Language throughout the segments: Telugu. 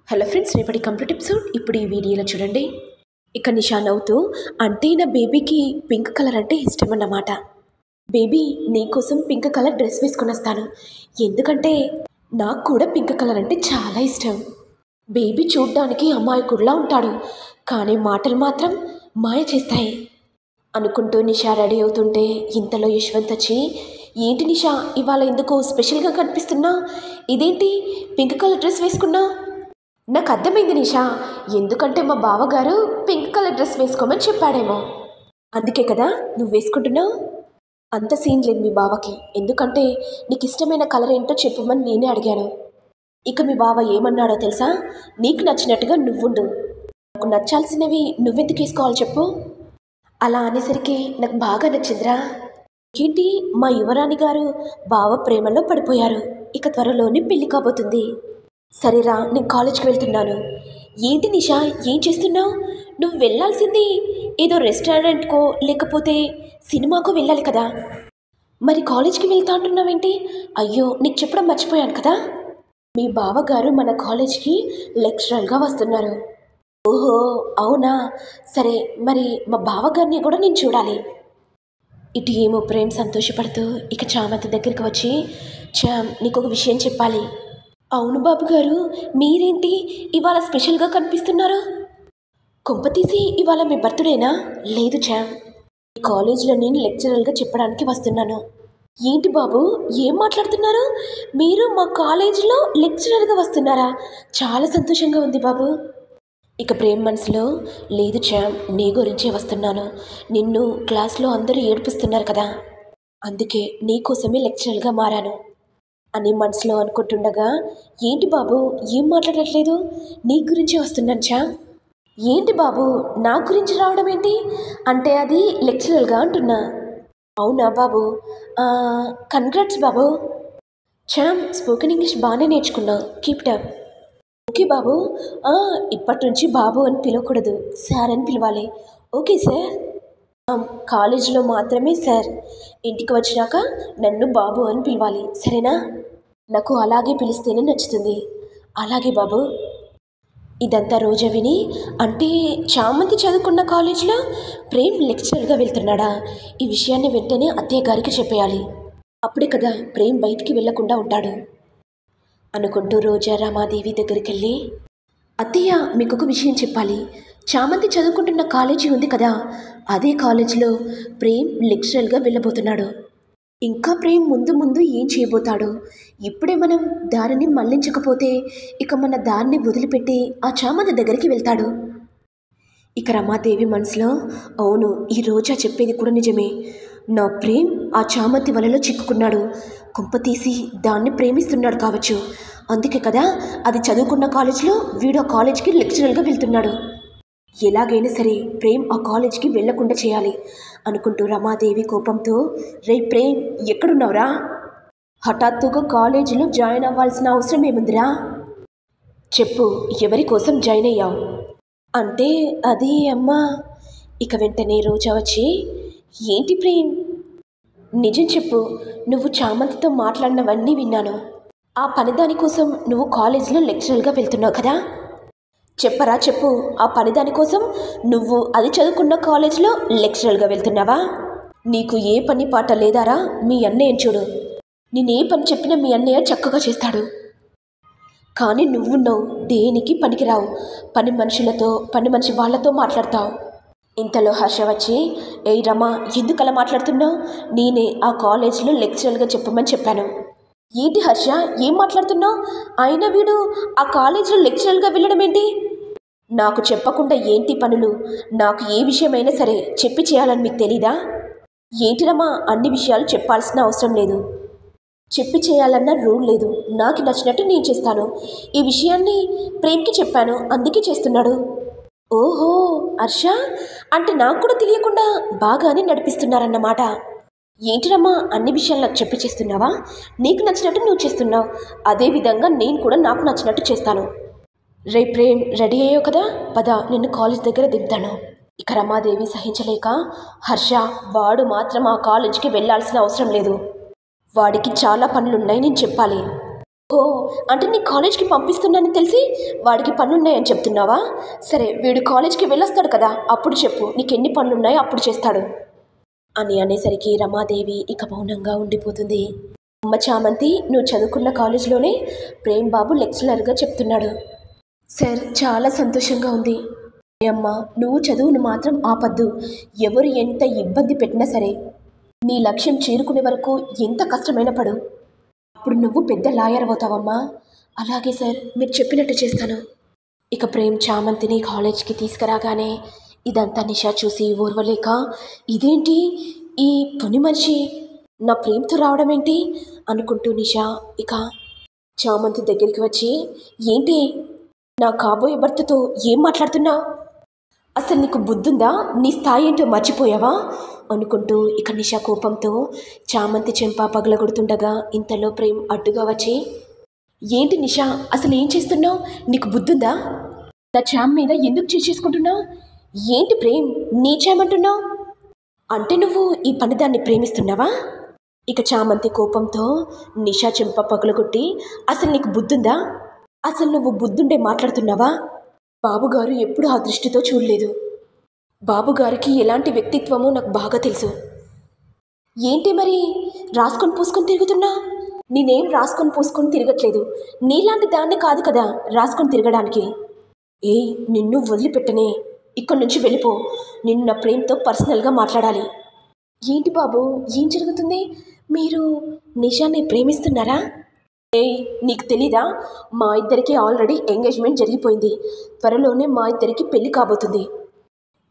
హలో ఫ్రెండ్స్, రేపటి కంప్లీట్ ఎపిసోడ్ ఇప్పుడు ఈ వీడియోలో చూడండి. ఇక నిషా నవ్వుతూ, అంటే నా బేబీకి పింక్ కలర్ అంటే ఇష్టం అన్నమాట. బేబీ, నీకోసం పింక్ కలర్ డ్రెస్ వేసుకొని వస్తాను, ఎందుకంటే నాకు కూడా పింక్ కలర్ అంటే చాలా ఇష్టం. బేబీ చూడ్డానికి అమాయకుడిలా ఉంటాడు, కానీ మాటలు మాత్రం మాయ చేస్తాయి అనుకుంటూ నిషా రెడీ అవుతుంటే ఇంతలో యశ్వంత్ వచ్చి, ఏంటి నిషా ఇవాళ ఎందుకో స్పెషల్గా కనిపిస్తున్నా, ఇదేంటి పింక్ కలర్ డ్రెస్ వేసుకున్నా? నాకు అర్థమైంది నిషా, ఎందుకంటే మా బావగారు పింక్ కలర్ డ్రెస్ వేసుకోమని చెప్పాడేమో, అందుకే కదా నువ్వు వేసుకుంటున్నావు. అంత సీన్ లేదు మీ బావకి, ఎందుకంటే నీకు ఇష్టమైన కలర్ ఏంటో చెప్పమని నేనే అడిగాను. ఇక మీ బావ ఏమన్నాడో తెలుసా, నీకు నచ్చినట్టుగా నువ్వుండు, నాకు నచ్చాల్సినవి నువ్వెందుకు వేసుకోవాలి చెప్పు. అలా అనేసరికి నాకు బాగా నచ్చిందిరా. ఏంటి మా యువరాణి గారు బావ ప్రేమలో పడిపోయారు, ఇక త్వరలోనే పెళ్లి కాబోతుంది. సరేరా, నేను కాలేజ్కి వెళ్తున్నాను. ఏంటి నిషా, ఏం చేస్తున్నావు? నువ్వు వెళ్ళాల్సింది ఏదో రెస్టారెంట్కో లేకపోతే సినిమాకో వెళ్ళాలి కదా, మరి కాలేజ్కి వెళ్తా అంటున్నావేంటి? అయ్యో, నీకు చెప్పడం మర్చిపోయాను కదా, మీ బావగారు మన కాలేజ్కి లెక్చరర్గా వస్తున్నారు. ఓహో అవునా, సరే మరి మా బావగారిని కూడా నేను చూడాలి. ఇటు ఏమో ప్రేమ్ సంతోషపడుతూ ఇక చామంతి దగ్గరికి వచ్చి, చామ్, నీకు ఒక విషయం చెప్పాలి. అవును బాబు గారు, మీరేంటి ఇవాళ స్పెషల్గా కనిపిస్తున్నారు? కొంపతీసి ఇవాళ మీ బర్త్డేనా? లేదు చామ్, ఈ కాలేజీలో నేను లెక్చరర్గా చెప్పడానికి వస్తున్నాను. ఏంటి బాబు, ఏం మాట్లాడుతున్నారు? మీరు మా కాలేజీలో లెక్చరర్గా వస్తున్నారా? చాలా సంతోషంగా ఉంది బాబు. ఇక ప్రేమ్ మనసులో, లేదు చామ్, నీ గురించే వస్తున్నాను, నిన్ను క్లాస్లో అందరూ ఏడిపిస్తున్నారు కదా, అందుకే నీకోసమే లెక్చరర్గా మారాను అని మనసులో అనుకుంటుండగా, ఏంటి బాబు ఏం మాట్లాడట్లేదు? నీ గురించి వస్తున్నాను చామ్. ఏంటి బాబు నా గురించి రావడం ఏంటి? అంటే అది లెక్చరర్గా అంటున్నా. అవునా బాబు, కంగ్రాట్స్ బాబు. చామ్, స్పోకెన్ ఇంగ్లీష్ బాగానే నేర్చుకున్నావు, కీప్ ఇట్ అప్. ఓకే బాబు, ఇప్పటి నుంచి బాబు అని పిలవకూడదు, సార్ అని పిలవాలి. Okay sir. కాలేజీలో మాత్రమే సార్, ఇంటికి వచ్చినాక నన్ను బాబు అని పిలవాలి, సరేనా? నాకు అలాగే పిలిస్తేనే నచ్చుతుంది. అలాగే బాబు. ఇదంతా రోజా విని, అంటే చామంతి చదువుకున్న కాలేజీలో ప్రేమ్ లెక్చరర్గా వెళ్తున్నాడా? ఈ విషయాన్ని వెంటనే అత్తయ్య గారికి చెప్పేయాలి, అప్పుడే కదా ప్రేమ్ బయటికి వెళ్లకుండా ఉంటాడు అనుకుంటూ రోజా రామాదేవి దగ్గరికి వెళ్ళి, అత్తయ్య మీకు ఒక విషయం చెప్పాలి. చామంతి చదువుకుంటున్న కాలేజీ ఉంది కదా, అదే కాలేజీలో ప్రేమ్ లెక్చరర్గా వెళ్ళబోతున్నాడు. ఇంకా ప్రేమ్ ముందు ముందు ఏం చేయబోతాడో, ఇప్పుడే మనం దారిని మళ్లించకపోతే ఇక మన దారిని వదిలిపెట్టి ఆ చామంతి దగ్గరికి వెళ్తాడు. ఇక రమాదేవి మనసులో, అవును, ఈ రోజా చెప్పేది కూడా నిజమే, నా ప్రేమ్ ఆ చామంతి వలలో చిక్కుకున్నాడు, కొంపతీసి దాన్ని ప్రేమిస్తున్నాడు కావచ్చు, అందుకే కదా అది చదువుకున్న కాలేజీలో వీడు ఆ కాలేజీకి లెక్చరర్గా వెళ్తున్నాడు. ఎలాగైనా సరే ప్రేమ్ ఆ కాలేజీకి వెళ్లకుండా చేయాలి అనుకుంటూ రమాదేవి కోపంతో, రే ప్రేమ్, ఎక్కడున్నావురా? హఠాత్తుగా కాలేజీలో జాయిన్ అవ్వాల్సిన అవసరం ఏముందిరా? చెప్పు, ఎవరి కోసం జాయిన్ అయ్యావు? అంటే అది అమ్మా. ఇక వెంటనే రోజా వచ్చి, ఏంటి ప్రేమ్, నిజం చెప్పు, నువ్వు చామంతితో మాట్లాడినవన్నీ విన్నాను, ఆ పనిదాని కోసం నువ్వు కాలేజీలో లెక్చరర్గా వెళ్తున్నావు కదా, చెప్పరా చెప్పు, ఆ పనిదాని కోసం నువ్వు అది చదువుకున్న కాలేజీలో లెక్చరర్గా వెళ్తున్నావా? నీకు ఏ పని పాట లేదారా? మీ అన్నయ్యని చూడు, నేనే పని చెప్పినా మీ అన్నయ్య చక్కగా చేస్తాడు, కానీ నువ్వున్నావు దేనికి పనికిరావు, పని మనిషి వాళ్ళతో మాట్లాడతావు. ఇంతలో హర్ష వచ్చి, ఏయ్ రమా, ఎందుకలా మాట్లాడుతున్నావు? నేనే ఆ కాలేజీలో లెక్చరర్గా చెప్పమని చెప్పాను. ఏంటి హర్ష, ఏం మాట్లాడుతున్నావు? అయినా వీడు ఆ కాలేజీలో లెక్చరర్గా వెళ్ళడం ఏంటి? నాకు చెప్పకుండా ఏంటి పనులు? నాకు ఏ విషయమైనా సరే చెప్పి చేయాలని మీకు తెలీదా? ఏంటి రమా, అన్ని విషయాలు చెప్పాల్సిన అవసరం లేదు, చెప్పి చేయాలన్న రూల్ లేదు, నాకు నచ్చినట్టు నేను చేస్తాను. ఈ విషయాన్ని ప్రేమ్కి చెప్పాను, అందుకే చేస్తున్నాడు. ఓహో హర్ష, అంటే నాకు కూడా తెలియకుండా బాగానే నడిపిస్తున్నారన్నమాట. ఏంటిరమ్మా, అన్ని విషయాలు నాకు చెప్పి చేస్తున్నావా? నీకు నచ్చినట్టు నువ్వు చేస్తున్నావు, అదేవిధంగా నేను కూడా నాకు నచ్చినట్టు చేస్తాను. రే ప్రేమ్, రెడీ అయ్యావు కదా, పద నిన్ను కాలేజ్ దగ్గర దింపుతాను. ఇక రమాదేవి సహించలేక, హర్ష, వాడు మాత్రం ఆ కాలేజీకి వెళ్ళాల్సిన అవసరం లేదు, వాడికి చాలా పనులున్నాయి, నేను చెప్పాలి. ఓ, అంటే నీ కాలేజ్కి పంపిస్తున్నానని తెలిసి వాడికి పనులున్నాయని చెప్తున్నావా? సరే, వీడు కాలేజ్కి వెళ్ళొస్తాడు కదా, అప్పుడు చెప్పు, నీకు ఎన్ని పనులున్నాయో అప్పుడు చేస్తాడు అని అనేసరికి రమాదేవి ఇక మౌనంగా ఉండిపోతుంది. అమ్మ చామంతి, నువ్వు చదువుకున్న కాలేజీలోనే ప్రేమ్ బాబు లెక్చరర్గా చెప్తున్నాడు. సార్, చాలా సంతోషంగా ఉంది. అమ్మ, నువ్వు చదువును మాత్రం ఆపద్దు. ఎవరు ఎంత ఇబ్బంది పెట్టినా సరే నీ లక్ష్యం చేరుకునే వరకు ఎంత కష్టమైన పడు. అప్పుడు నువ్వు పెద్ద లాయర్ అవుతావమ్మా. అలాగే సార్, మీరు చెప్పినట్టు చేస్తాను. ఇక ప్రేమ్ చామంతిని కాలేజ్కి తీసుకురాగానే ఇదంతా నిషా చూసి ఓర్వలేక, ఇదేంటి ఈ పని మనిషి నా ప్రేమ్తో రావడం ఏంటి అనుకుంటూ నిషా ఇక చామంతి దగ్గరికి వచ్చి, ఏంటి నా కాబోయే భర్తతో ఏం మాట్లాడుతున్నావు? అసలు నీకు బుద్ధుందా? నీ స్థాయి ఏంటో మర్చిపోయావా అనుకుంటూ ఇక నిషా కోపంతో చామంతి చెంప పగలగొడుతుండగా ఇంతలో ప్రేమ్ అడ్డుగా వచ్చి, ఏంటి నిషా, అసలు ఏం చేస్తున్నావు? నీకు బుద్ధుందా? నా చామ్ మీద ఎందుకు చేసుకుంటున్నావు? ఏంటి ప్రేమ్, నీ చామంటున్నావు? అంటే నువ్వు ఈ పనిదాన్ని ప్రేమిస్తున్నావా? ఇక చామంతి కోపంతో నిషా చెంప పగలగొట్టి, అసలు నీకు బుద్ధుందా? అసలు నువ్వు బుద్ధుండే మాట్లాడుతున్నావా? బాబుగారు ఎప్పుడు ఆ దృష్టితో చూడలేదు. బాబుగారికి ఎలాంటి వ్యక్తిత్వమో నాకు బాగా తెలుసు. ఏంటి మరి రాసుకొని పూసుకొని తిరుగుతున్నా? నేనేం రాసుకొని పూసుకొని తిరగట్లేదు. నీలాంటి దాన్ని కాదు కదా రాసుకొని తిరగడానికి. నిన్ను వదిలిపెట్టనే. ఇక్కడి నుంచి వెళ్ళిపో. నిన్ను నా ప్రేమతో పర్సనల్గా మాట్లాడాలి. ఏంటి బాబు, ఏం జరుగుతుంది? మీరు నిషాని ప్రేమిస్తున్నారా? నీకు తెలీదా? మా ఇద్దరికి ఆల్రెడీ ఎంగేజ్మెంట్ జరిగిపోయింది. త్వరలోనే మా ఇద్దరికి పెళ్లి కాబోతుంది.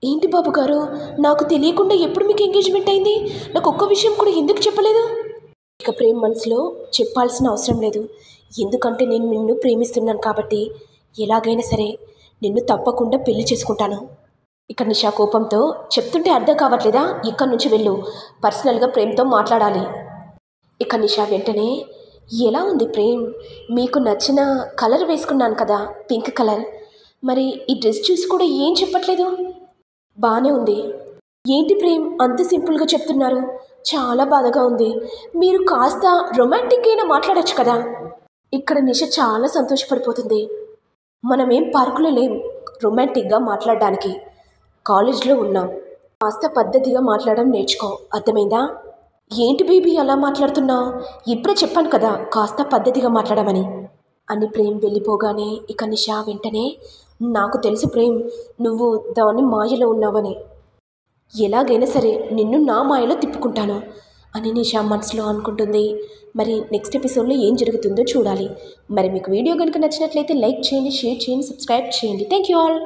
ఏంటి బాబు గారు, నాకు తెలియకుండా ఎప్పుడు మీకు ఎంగేజ్మెంట్ అయింది? నాకు ఒక్క విషయం కూడా ఎందుకు చెప్పలేదు? ఇక ప్రేమ మనసులో చెప్పాల్సిన అవసరం లేదు. ఎందుకంటే నేను నిన్ను ప్రేమిస్తున్నాను కాబట్టి ఎలాగైనా సరే నిన్ను తప్పకుండా పెళ్లి చేసుకుంటాను. ఇక నిషా కోపంతో, చెప్తుంటే అర్థం కావట్లేదా? ఇక్కడి నుంచి వెళ్ళు, పర్సనల్గా ప్రేమ్తో మాట్లాడాలి. ఇక నిషా వెంటనే, ఎలా ఉంది ప్రేమ్? మీకు నచ్చిన కలర్ వేసుకున్నాను కదా, పింక్ కలర్. మరి ఈ డ్రెస్ చూసి కూడా ఏం చెప్పట్లేదు? బాగానే ఉంది. ఏంటి ప్రేమ్ అంత సింపుల్గా చెప్తున్నారు? చాలా బాధగా ఉంది. మీరు కాస్త రొమాంటిక్ అయినా మాట్లాడచ్చు కదా. ఇక్కడ నిష చాలా సంతోషపడిపోతుంది. మనమేం పార్కులో లేం రొమాంటిక్గా మాట్లాడడానికి, కాలేజ్లో ఉన్నాం. కాస్త పద్ధతిగా మాట్లాడడం నేర్చుకో, అర్థమైందా? ఏంటి బేబీ అలా మాట్లాడుతున్నావు? ఇప్పుడే చెప్పాను కదా కాస్త పద్ధతిగా మాట్లాడమని అని ప్రేమ్ వెళ్ళిపోగానే ఇక నిషా వెంటనే, నాకు తెలుసు ప్రేమ్, నువ్వు దాని మాయలో ఉన్నావని. ఎలాగైనా సరే నిన్ను నా మాయలో తిప్పుకుంటాను అని నిషా మనసులో అనుకుంటుంది. మరి నెక్స్ట్ ఎపిసోడ్లో ఏం జరుగుతుందో చూడాలి. మరి మీకు వీడియో కనుక నచ్చినట్లయితే లైక్ చేయండి, షేర్ చేయండి, సబ్స్క్రైబ్ చేయండి. Thank you all.